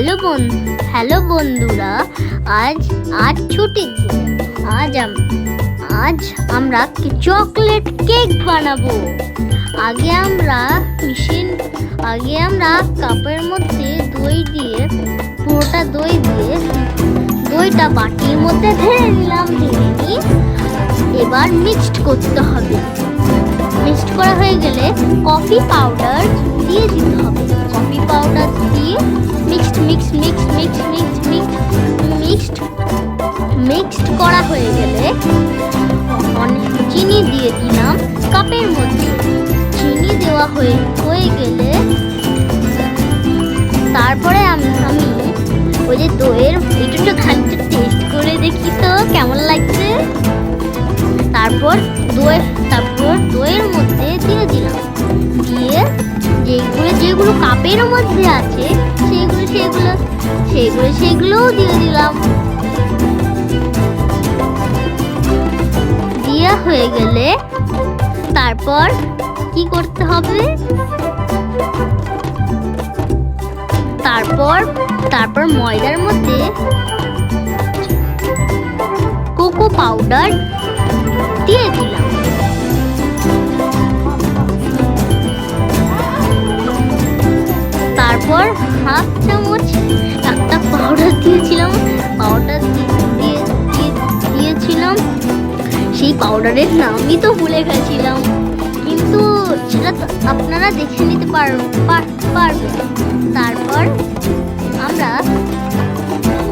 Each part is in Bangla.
হ্যালো বন্ধুরা, আজ ছুটির দিন। আজ আমরা চকলেট কেক বানাবো। আগে আমরা কাপের মধ্যে পুরোটা দই দিয়ে দইটা বাটির মধ্যে ঢেলে নিলাম। এবার মিক্সড করতে হবে। মিক্সড করা হয়ে গেলে কফি পাউডার দিয়ে দিতে হবে। কফি পাউডার দিয়ে মিক্সড করা হয়ে গেলে চিনি দিয়ে দিলাম কাপের মধ্যে। চিনি দেওয়া হয়ে গেলে তারপরে আমি ওই যে দইয়ের একটু খানিকটা টেস্ট করে দেখি তো কেমন লাগছে। তারপর দইয়ের মধ্যে দিয়ে দিলাম। দিয়ে যেগুলো কাপের মধ্যে আছে সেগুলোও দিয়ে দিলাম। দেওয়া হয়ে গেলে তারপর কি করতে হবে? তারপর ময়দার মধ্যে কোকো পাউডার দিয়ে দিলাম। তারপর হাফ চামচ একটা পাউডার দিয়েছিলাম। সেই পাউডারের নামই তো ভুলে গেছিলাম, কিন্তু সেটা আপনারা দেখে নিতে পারবেন।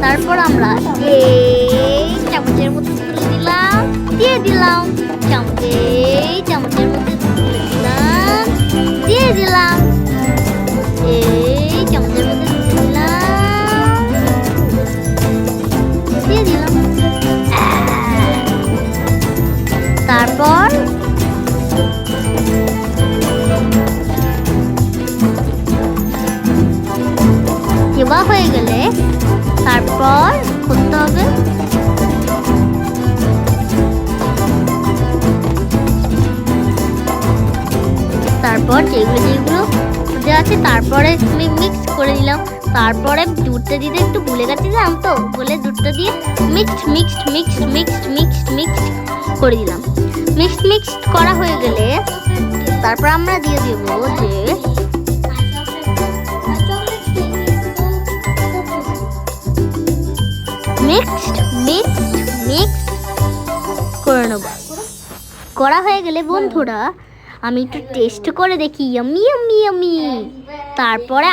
তারপর আমরা এই চামচের মধ্যে দিয়ে দিলাম। চামচের মধ্যে দিয়ে দিলাম। এই চামচের মধ্যে দিয়ে দিলাম। তারপর দেওয়া হয়ে গেলে তারপর করতে হবে তারপর যেগুলো আছে তারপরে মিক্স করে দিলাম। তারপরে দুধটা দিতে একটু ভুলে গেছিলাম তো, বলে দুধটা দিয়ে মিক্সড করে দিলাম। মিক্সড করা হয়ে গেলে তারপর আমরা দিয়ে দেব যে মিক্সড করে নেব। করা হয়ে গেলে বন্ধুরা আমি একটু টেস্ট করে দেখি, ইয়াম্মি। তারপরে